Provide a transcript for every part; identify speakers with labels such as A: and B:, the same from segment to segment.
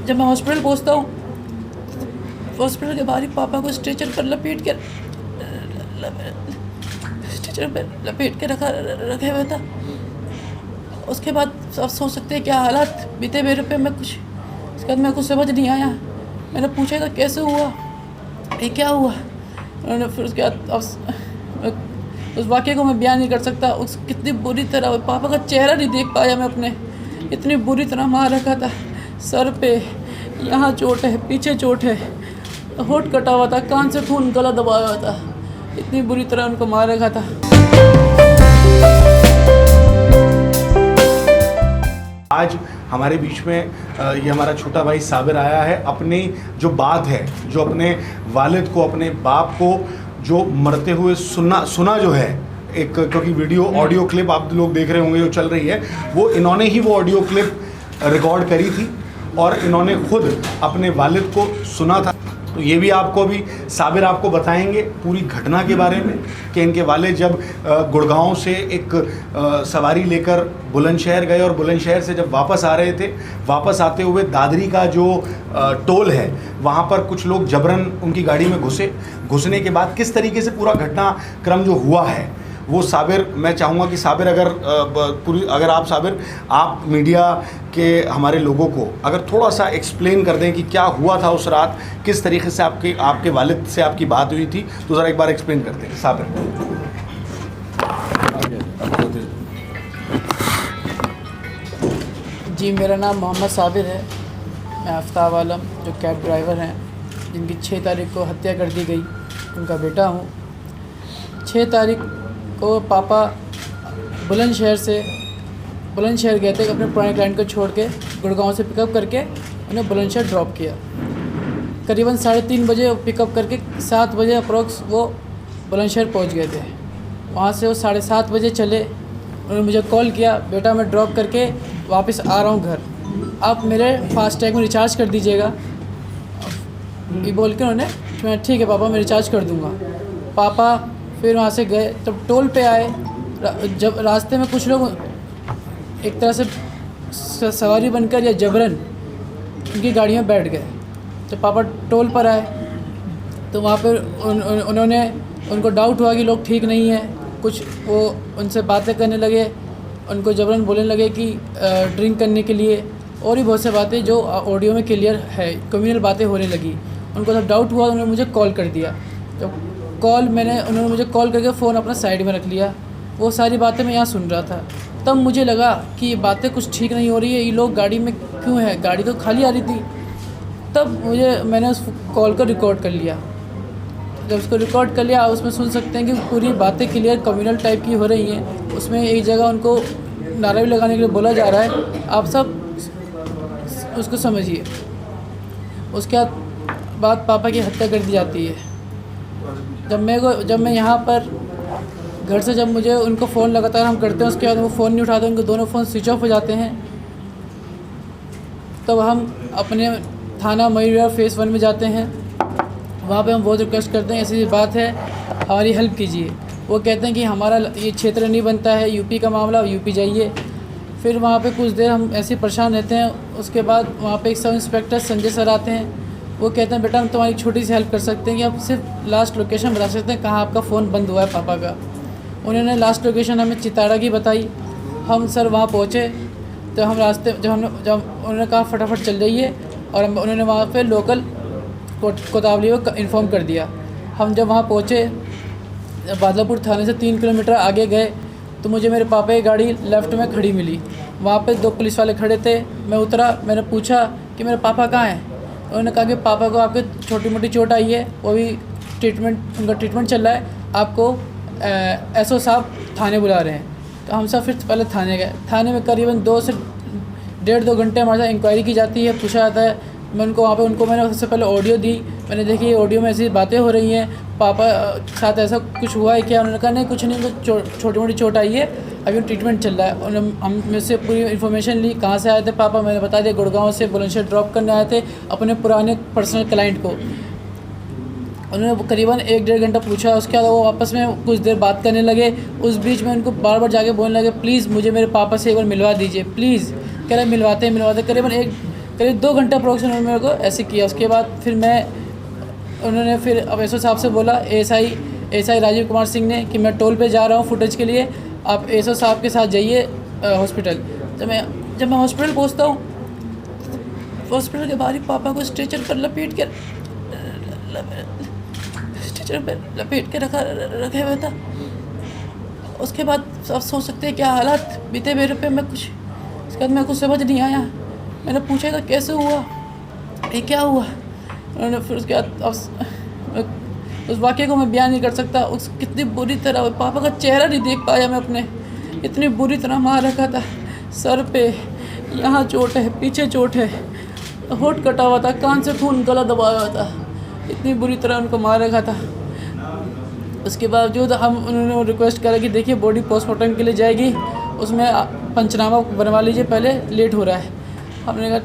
A: जब मैं हॉस्पिटल पहुंचता हूँ, हॉस्पिटल के बाहर ही पापा को स्ट्रेचर पर लपेट के रखे हुआ था। उसके बाद आप सोच सकते हैं क्या हालात बीते मेरे पे। मैं कुछ उसके बाद मेरे को समझ नहीं आया। मैंने पूछा था कैसे हुआ, ये क्या हुआ। उन्होंने फिर उसके बाद उस वाक़े को मैं बयान नहीं कर सकता। उस कितनी बुरी तरह पापा का चेहरा नहीं देख पाया मैं अपने, इतनी बुरी तरह मार रखा था। सर पे यहाँ चोट है, पीछे चोट है, होठ कटा हुआ था, कान से खून, गला दबाया हुआ था। इतनी बुरी तरह उनको मार रखा था।
B: आज हमारे बीच में ये हमारा छोटा भाई साबिर आया है। अपनी जो बात है, जो अपने वालिद को, अपने बाप को जो मरते हुए सुना जो है एक, क्योंकि वीडियो ऑडियो क्लिप आप लोग देख रहे होंगे जो चल रही है, वो इन्होंने ही वो ऑडियो क्लिप रिकॉर्ड करी थी और इन्होंने खुद अपने वालिद को सुना था। तो ये भी आपको अभी साबिर आपको बताएंगे पूरी घटना के बारे में कि इनके वालिद जब गुड़गांव से एक सवारी लेकर बुलंदशहर गए और बुलंदशहर से जब वापस आ रहे थे, वापस आते हुए दादरी का जो टोल है वहाँ पर कुछ लोग जबरन उनकी गाड़ी में घुसने के बाद किस तरीके से पूरा घटनाक्रम जो हुआ है वो साबिर, मैं चाहूँगा कि साबिर अगर आप साबिर आप मीडिया के हमारे लोगों को अगर थोड़ा सा एक्सप्लेन कर दें कि क्या हुआ था उस रात, किस तरीके से आपके वालिद से आपकी बात हुई थी, तो ज़रा एक बार एक्सप्लेन करते हैं साबिर।
A: जी, मेरा नाम मोहम्मद साबिर है। मैं आफ्ताब आलम जो कैब ड्राइवर हैं जिनकी 6 तारीख को हत्या कर दी गई, उनका बेटा हूँ। 6 तारीख को पापा बुलंदशहर गए थे अपने पुराने क्लाइंट को छोड़ के, गुड़गांव से पिकअप करके उन्हें बुलंदशहर ड्रॉप किया। करीबन 3:30 बजे पिकअप करके 7 बजे अप्रॉक्स वो बुलंदशहर पहुंच गए थे। वहाँ से वो 7:30 बजे चले। उन्होंने मुझे कॉल किया, बेटा मैं ड्रॉप करके वापस आ रहा हूँ घर, आप मेरे फास्टैग में रिचार्ज कर दीजिएगा। ये बोल के उन्होंने, मैं ठीक है पापा मैं रिचार्ज कर दूँगा। पापा फिर वहाँ से गए, तब टोल पे आए। जब रास्ते में कुछ लोग एक तरह से सवारी बनकर या जबरन उनकी गाड़ी में बैठ गए। तो पापा टोल पर आए तो वहाँ पर उनको डाउट हुआ कि लोग ठीक नहीं हैं। कुछ वो उनसे बातें करने लगे, उनको जबरन बोलने लगे कि ड्रिंक करने के लिए, और भी बहुत से बातें जो ऑडियो में क्लियर है, कम्युनल बातें होने लगी। उनको जब डाउट हुआ उन्होंने मुझे कॉल कर दिया। तो उन्होंने मुझे कॉल करके फ़ोन अपना साइड में रख लिया। वो सारी बातें मैं यहाँ सुन रहा था। तब मुझे लगा कि ये बातें कुछ ठीक नहीं हो रही है, ये लोग गाड़ी में क्यों है, गाड़ी तो खाली आ रही थी। तब मैंने उस कॉल को रिकॉर्ड कर लिया। जब उसको रिकॉर्ड कर लिया, उसमें सुन सकते हैं कि पूरी बातें क्लियर कम्युनल टाइप की हो रही हैं। उसमें एक जगह उनको नारा भी लगाने के लिए बोला जा रहा है, आप सब उसको समझिए। उसके बाद पापा की हत्या कर दी जाती है। जब मैं यहाँ पर घर से जब मुझे उनको फ़ोन लगातार हम करते हैं, उसके बाद वो फ़ोन नहीं उठाते, उनको दोनों फ़ोन स्विच ऑफ हो जाते हैं। तब हम अपने थाना मयूर फेज़ 1 में जाते हैं। वहाँ पे हम बहुत रिक्वेस्ट करते हैं, ऐसी बात है हमारी हेल्प कीजिए। वो कहते हैं कि हमारा ये क्षेत्र नहीं बनता है, यूपी का मामला, यूपी जाइए। फिर वहाँ पे कुछ देर हम ऐसे परेशान रहते हैं। उसके बाद वहाँ पे एक सब इंस्पेक्टर संजय सर आते हैं। वो कहते हैं बेटा हम तुम्हारी छोटी सी हेल्प कर सकते हैं कि आप सिर्फ लास्ट लोकेशन बता सकते हैं कहाँ आपका फ़ोन बंद हुआ है पापा का। उन्होंने लास्ट लोकेशन हमें चिताड़ा की बताई। हम सर वहाँ पहुँचे तो हम रास्ते जब उन्होंने कहा फटाफट चल जाइए, और उन्होंने वहाँ पे लोकल कोतावली को इन्फॉर्म कर दिया। हम जब वहाँ पहुँचे, बादलापुर थाने से 3 किलोमीटर आगे गए तो मुझे मेरे पापा की गाड़ी लेफ़्ट में खड़ी मिली। वहाँ पे 2 पुलिस वाले खड़े थे। मैं उतरा, मैंने पूछा कि मेरे पापा कहाँ हैं। उन्होंने कहा कि पापा को आपके छोटी मोटी चोट आई है, वो भी उनका ट्रीटमेंट चल रहा है, आपको एसओ साहब थाने बुला रहे हैं। तो हम सब फिर पहले थाने गए। थाने में करीबन 2 से 1.5-2 घंटे हमारे साथ इंक्वायरी की जाती है, पूछा जाता है। मैंने सबसे पहले ऑडियो दी। मैंने देखी ऑडियो में ऐसी बातें हो रही हैं, पापा साथ ऐसा कुछ हुआ है क्या। उन्होंने कहा नहीं कुछ नहीं, तो छोटी मोटी चोट आई है, अभी ट्रीटमेंट चल रहा है। उन्होंने हम मुझसे पूरी इन्फॉर्मेशन ली, कहाँ से आए थे पापा। मैंने बता दिया गुड़गांव से बुलंदशहर ड्रॉप करने आए थे अपने पुराने पर्सनल क्लाइंट को। उन्होंने करीबन 1-1.5 घंटा पूछा। उसके बाद वो आपस में कुछ देर बात करने लगे। उस बीच में उनको बार बार जाके बोलने लगे प्लीज़ मुझे मेरे पापा से एक बार मिलवा दीजिए प्लीज़। कह रहे मिलवाते करीबन करीब 2 घंटा अप्रोक्स उन्होंने मेरे को ऐसे किया। उसके बाद फिर उन्होंने फिर अब एसओ साहब से बोला, एएसआई राजीव कुमार सिंह ने, कि मैं टोल पे जा रहा हूँ फुटेज के लिए, आप एसओ साहब के साथ जाइए हॉस्पिटल। जब मैं हॉस्पिटल पहुँचता हूँ, हॉस्पिटल के बाहर ही पापा को स्ट्रेचर पर लपेट के रखे हुए था। उसके बाद आप सोच सकते हैं क्या हालात बीते मेरे पे। उसके बाद मैं कुछ समझ नहीं आया। मैंने पूछा था कैसे हुआ, ये क्या हुआ। उन्होंने फिर उसके बाद उस वाक़े को मैं बयान नहीं कर सकता। उस कितनी बुरी तरह पापा का चेहरा नहीं देख पाया मैं अपने, इतनी बुरी तरह मार रखा था। सर पे यहाँ चोट है, पीछे चोट है, होठ कटा हुआ था, कान से खून, गला दबाया हुआ था, इतनी बुरी तरह उनको मार रखा था। उसके बावजूद उन्होंने रिक्वेस्ट करा कि देखिए बॉडी पोस्टमार्टम के लिए जाएगी, उसमें पंचनामा बनवा लीजिए, पहले लेट हो रहा है। हमने कहा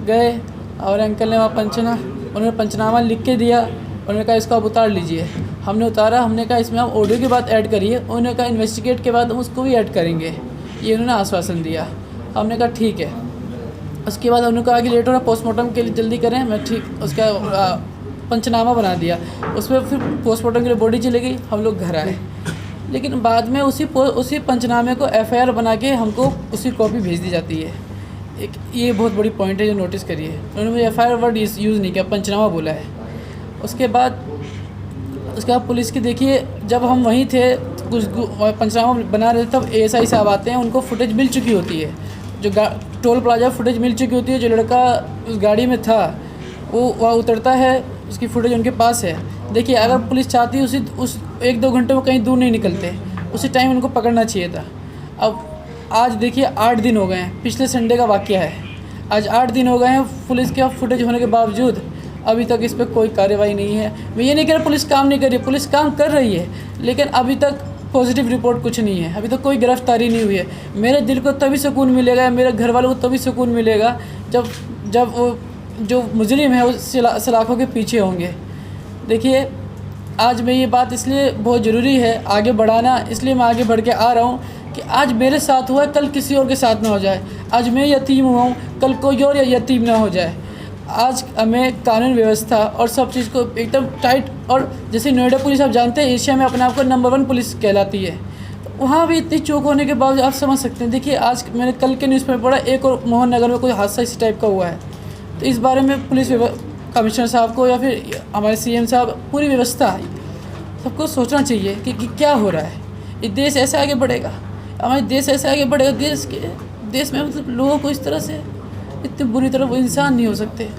A: गए और अंकल ने वहाँ उन्होंने पंचनामा लिख के दिया। उन्होंने कहा इसको आप उतार लीजिए। हमने उतारा। हमने कहा इसमें आप ऑडियो के बाद ऐड करिए। उन्होंने कहा इन्वेस्टिगेट के बाद हम उसको भी ऐड करेंगे, ये उन्होंने आश्वासन दिया। हमने कहा ठीक है। उसके बाद उन्होंने कहा कि लेट हो रहा, पोस्टमार्टम के लिए जल्दी करें। मैं ठीक उसका पंचनामा बना दिया। उसमें फिर पोस्टमार्टम के लिए बॉडी चली गई, हम लोग घर आए। लेकिन बाद में उसी पंचनामे को एफआईआर बना के हमको उसी कॉपी भेज दी जाती है। ये बहुत बड़ी पॉइंट है जो नोटिस करिए। उन्होंने मुझे एफआईआर वर्ड यूज़ नहीं किया, पंचनामा बोला है। उसके बाद पुलिस की देखिए, जब हम वहीं थे कुछ पंचनामा बना रहे थे, तब एएसआई साहब आते हैं, उनको फुटेज मिल चुकी होती है, जो टोल प्लाजा फुटेज मिल चुकी होती है। जो लड़का उस गाड़ी में था वो वहाँ उतरता है, उसकी फुटेज उनके पास है। देखिए अगर पुलिस चाहती उस 1-2 घंटे वो कहीं दूर नहीं निकलते, उसी टाइम उनको पकड़ना चाहिए था। अब आज देखिए 8 दिन हो गए हैं, पिछले संडे का वाक़या है। आज 8 दिन हो गए हैं, पुलिस के फुटेज होने के बावजूद अभी तक इस पर कोई कार्रवाई नहीं है। मैं ये नहीं कह रहा पुलिस काम नहीं कर रही, पुलिस काम कर रही है, लेकिन अभी तक पॉजिटिव रिपोर्ट कुछ नहीं है, अभी तक कोई गिरफ्तारी नहीं हुई है। मेरे दिल को तभी सुकून मिलेगा, मेरे घर वालों को तभी सुकून मिलेगा जब वो जो मुजरिम है वो सलाखों के पीछे होंगे। देखिए आज मैं ये बात इसलिए बहुत ज़रूरी है आगे बढ़ाना, इसलिए मैं आगे बढ़ के आ रहा हूँ कि आज मेरे साथ हुआ, कल किसी और के साथ ना हो जाए। आज मैं यतीम हुआ हूँ, कल कोई और यतीम ना हो जाए। आज हमें कानून व्यवस्था और सब चीज़ को एकदम टाइट, और जैसे नोएडा पुलिस आप जानते हैं एशिया में अपने आप को नंबर 1 पुलिस कहलाती है, तो वहाँ भी इतनी चौक होने के बावजूद आप समझ सकते हैं। देखिए आज मैंने कल के न्यूज़ में पढ़ा, एक और मोहन नगर में कोई हादसा इस टाइप का हुआ है। तो इस बारे में पुलिस कमिश्नर साहब को या फिर हमारे सीएम साहब, पूरी व्यवस्था सबको सोचना चाहिए कि क्या हो रहा है। ये देश ऐसे आगे बढ़ेगा, हमारे देश ऐसे आगे बढ़ेगा, देश में मतलब लोगों को इस तरह से इतनी बुरी तरह वो इंसान नहीं हो सकते।